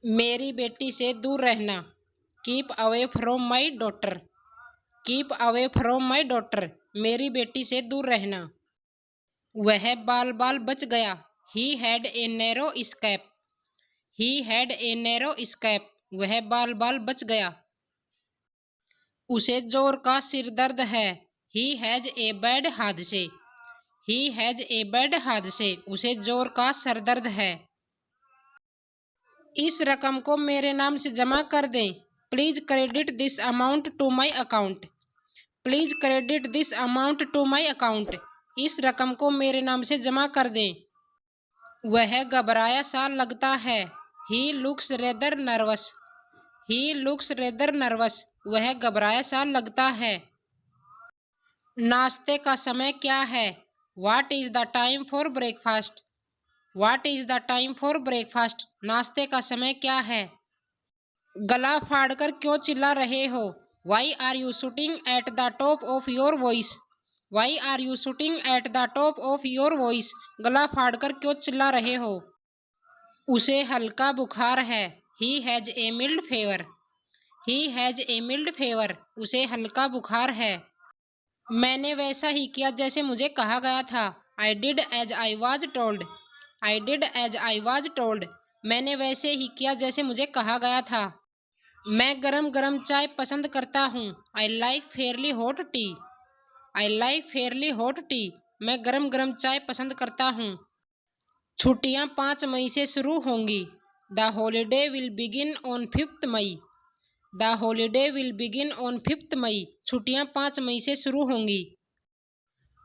मेरी बेटी से दूर रहना। Keep away from my daughter. Keep away from my daughter. मेरी बेटी से दूर रहना। वह बाल बाल बच गया। He had a narrow escape. He had a narrow escape. वह बाल बाल बच गया। उसे जोर का सिर दर्द है। ही हैज ए बैड हादसे। ही हैज ए बैड हादसे। उसे जोर का सर दर्द है। इस रकम को मेरे नाम से जमा कर दें। Please credit this amount to my account. Please credit this amount to my account. इस रकम को मेरे नाम से जमा कर दें। वह घबराया सा लगता है। He looks rather nervous. He looks rather nervous. वह घबराया सा लगता है। नाश्ते का समय क्या है? What is the time for breakfast? What is the time for breakfast? नाश्ते का समय क्या है? गला फाड़कर क्यों चिल्ला रहे हो? Why are you shouting at the top of your voice? Why are you shouting at the top of your voice? गला फाड़कर क्यों चिल्ला रहे हो? उसे हल्का बुखार है। He has a mild fever. He has a mild fever. उसे हल्का बुखार है। मैंने वैसा ही किया जैसे मुझे कहा गया था। I did as I was told. I did as I was told. मैंने वैसे ही किया जैसे मुझे कहा गया था। मैं गरम गरम चाय पसंद करता हूँ। I like fairly hot tea. I like fairly hot tea. मैं गरम गरम चाय पसंद करता हूँ। छुट्टियाँ 5 मई से शुरू होंगी। The holiday will begin on 5th May. The holiday will begin on 5th मई। छुट्टियाँ 5 मई से शुरू होंगी।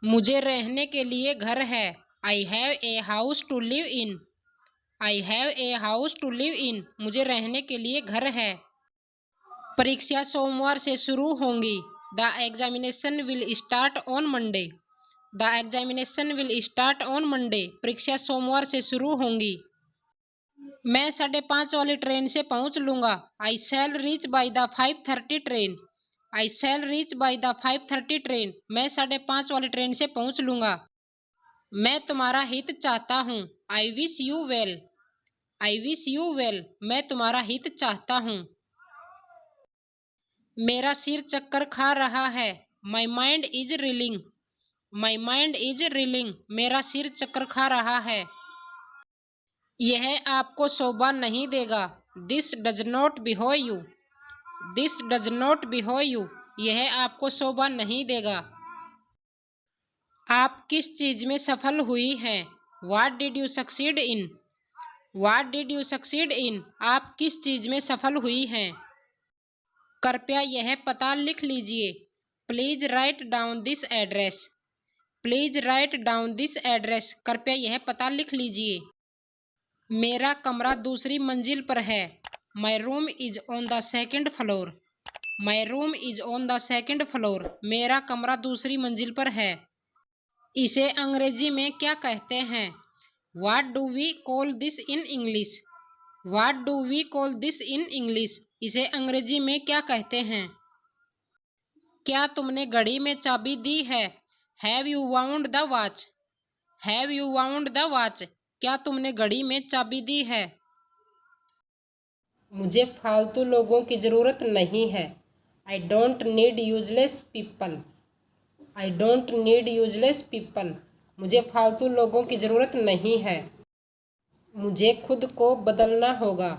मुझे रहने के लिए घर है। I have a house to live in. I have a house to live in. मुझे रहने के लिए घर है। परीक्षा सोमवार से शुरू होंगी। The examination will start on Monday. The examination will start on Monday. परीक्षा सोमवार से शुरू होंगी। मैं 5:30 वाली ट्रेन से पहुंच लूंगा। I shall reach by the 5:30 train. I shall reach by the 5:30 train. मैं 5:30 वाली ट्रेन से पहुंच लूंगा। मैं तुम्हारा हित चाहता हूँ। I wish you well. I wish you well. मैं तुम्हारा हित चाहता हूँ। मेरा सिर चक्कर खा रहा है। My mind is reeling. My mind is reeling. मेरा सिर चक्कर खा रहा है। यह आपको शोभा नहीं देगा। This does not behow you. This does not behow you. यह आपको शोभा नहीं देगा। आप किस चीज में सफल हुई हैं? What did you succeed in? What did you succeed in? आप किस चीज में सफल हुई हैं? कृपया यह पता लिख लीजिए। Please write down this address. Please write down this address. कृपया यह पता लिख लीजिए। मेरा कमरा दूसरी मंजिल पर है। My room is on the second floor. My room is on the second floor. मेरा कमरा दूसरी मंजिल पर है। इसे अंग्रेजी में क्या कहते हैं? What do we call this in English? What do we call this in English? इसे अंग्रेजी में क्या कहते हैं? क्या तुमने घड़ी में चाबी दी है? Have you wound the watch? Have you wound the watch? क्या तुमने घड़ी में चाबी दी है? मुझे फालतू लोगों की ज़रूरत नहीं है। I don't need useless people. I don't need useless people. मुझे फालतू लोगों की ज़रूरत नहीं है। मुझे खुद को बदलना होगा।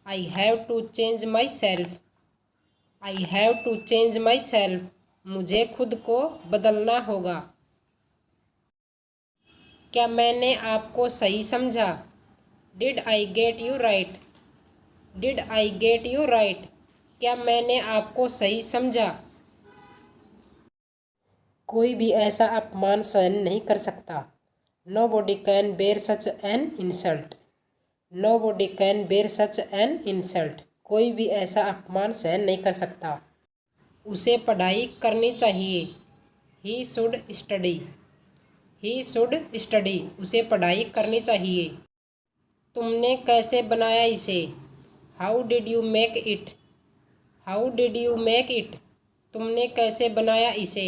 I have to change myself. I have to change myself. मुझे खुद को बदलना होगा। क्या मैंने आपको सही समझा? Did I get you right? Did I get you right? क्या मैंने आपको सही समझा? कोई भी ऐसा अपमान सहन नहीं कर सकता। Nobody can bear such an insult. Nobody can bear such an insult. कोई भी ऐसा अपमान सहन नहीं कर सकता। उसे पढ़ाई करनी चाहिए। He should study. He should study. उसे पढ़ाई करनी चाहिए। तुमने कैसे बनाया इसे? How did you make it? How did you make it? तुमने कैसे बनाया इसे?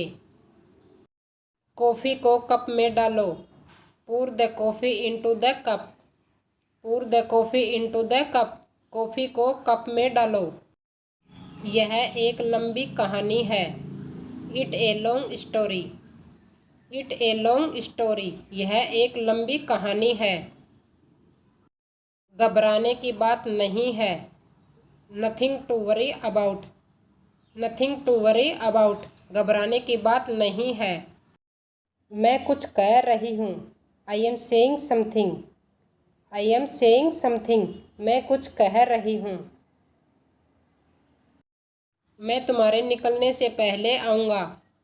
कॉफ़ी को कप में डालो। Pour the coffee into the cup. Pour the coffee into the cup. Coffee को कप में डालो। यह एक लंबी कहानी है। It a long story. It a long story. यह एक लंबी कहानी है। घबराने की बात नहीं है। Nothing to worry about. Nothing to worry about. घबराने की बात नहीं है। मैं कुछ कह रही हूँ। I am saying something. I am saying something. मैं कुछ कह रही हूँ। मैं तुम्हारे निकलने से पहले आऊँगा।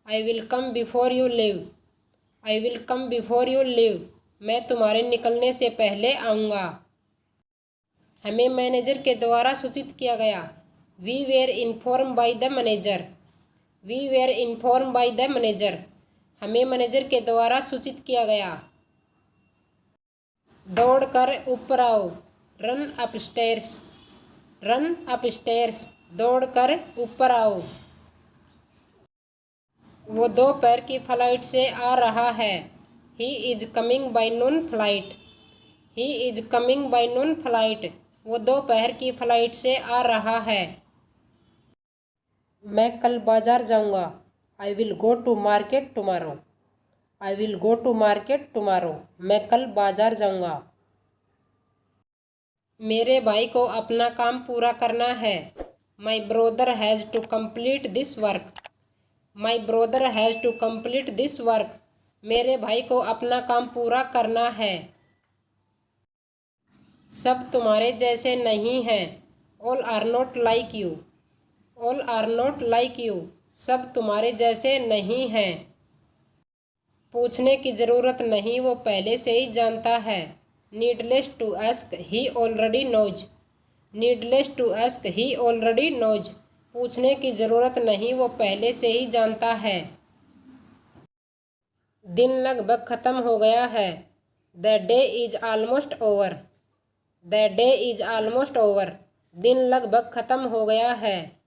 I will come before you leave. I will come before you leave. मैं तुम्हारे निकलने से पहले आऊँगा। हमें मैनेजर के द्वारा सूचित किया गया। We were inform by the manager. We were inform by the manager. हमें मैनेजर के द्वारा सूचित किया गया। दौड़कर ऊपर आओ। Run upstairs. Run upstairs. दौड़कर ऊपर आओ। वो दोपहर की फ्लाइट से आ रहा है। He is coming by noon flight. He is coming by noon flight. वो दोपहर की फ्लाइट से आ रहा है। मैं कल बाजार जाऊंगा। I will go to market tomorrow. I will go to market tomorrow. मैं कल बाजार जाऊंगा। मेरे भाई को अपना काम पूरा करना है। My brother has to complete this work. My brother has to complete this work. मेरे भाई को अपना काम पूरा करना है। सब तुम्हारे जैसे नहीं हैं। All are not like you. All are not like you. सब तुम्हारे जैसे नहीं हैं। पूछने की ज़रूरत नहीं, वो पहले से ही जानता है। Needless to ask, he already knows. Needless to ask, he already knows. पूछने की ज़रूरत नहीं, वो पहले से ही जानता है। दिन लगभग ख़त्म हो गया है। The day is almost over. The day is almost over. दिन लगभग ख़त्म हो गया है।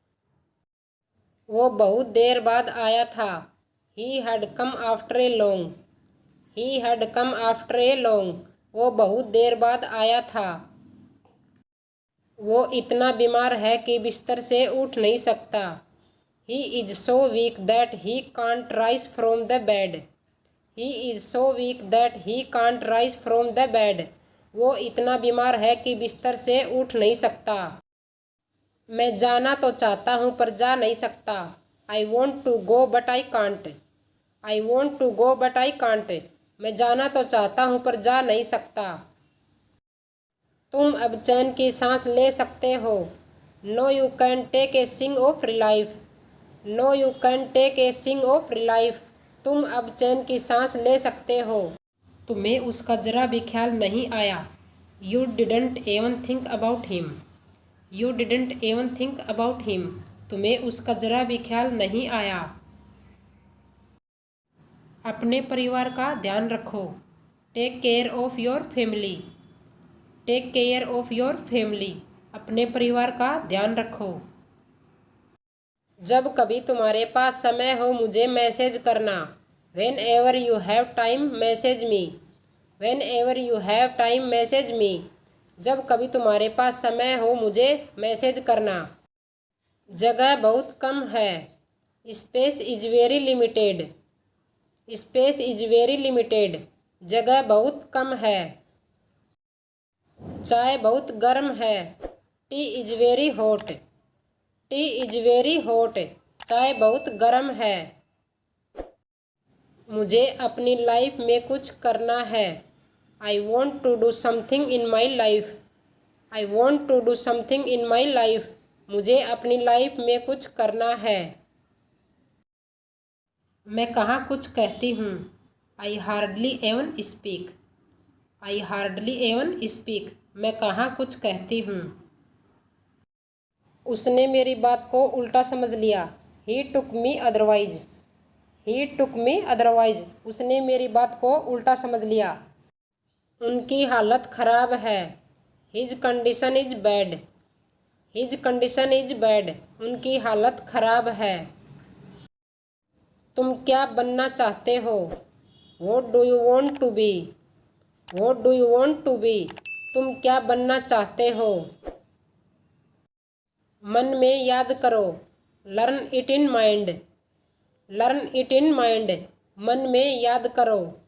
वो बहुत देर बाद आया था। He had come after a long. He had come after a long. वो बहुत देर बाद आया था। वो इतना बीमार है कि बिस्तर से उठ नहीं सकता। He is so weak that he can't rise from the bed. He is so weak that he can't rise from the bed. वो इतना बीमार है कि बिस्तर से उठ नहीं सकता। मैं जाना तो चाहता हूँ पर जा नहीं सकता। I want to go but I can't. I want to go but I can't. मैं जाना तो चाहता हूँ पर जा नहीं सकता। तुम अब चैन की सांस ले सकते हो। No you can take a सिंग of relief. No you can take a सिंग ऑफ रिलाइफ। तुम अब चैन की सांस ले सकते हो। तुम्हें उसका जरा भी ख्याल नहीं आया। You didn't even think about him. You didn't even think about him. तुम्हें उसका जरा भी ख्याल नहीं आया। अपने परिवार का ध्यान रखो। Take care of your family. Take care of your family. अपने परिवार का ध्यान रखो। जब कभी तुम्हारे पास समय हो मुझे मैसेज करना। When ever you have time message me. When ever you have time message me. जब कभी तुम्हारे पास समय हो मुझे मैसेज करना। जगह बहुत कम है। Space is very limited. Space is very limited. जगह बहुत कम है। चाय बहुत गर्म है। T is very hot. T is very hot. चाय बहुत गर्म है। मुझे अपनी लाइफ में कुछ करना है। I want to do something in my life. I want to do something in my life. मुझे अपनी लाइफ में कुछ करना है। मैं कहाँ कुछ कहती हूँ। I hardly even speak. I hardly even speak. मैं कहाँ कुछ कहती हूँ। उसने मेरी बात को उल्टा समझ लिया। ही टुक मी अदरवाइज। ही टुक मी अदरवाइज। उसने मेरी बात को उल्टा समझ लिया। उनकी हालत ख़राब है। His condition is bad. His condition is bad. उनकी हालत ख़राब है। तुम क्या बनना चाहते हो। What do you want to be. What do you want to be. तुम क्या बनना चाहते हो। मन में याद करो। Learn it in mind. Learn it in mind, मन में याद करो।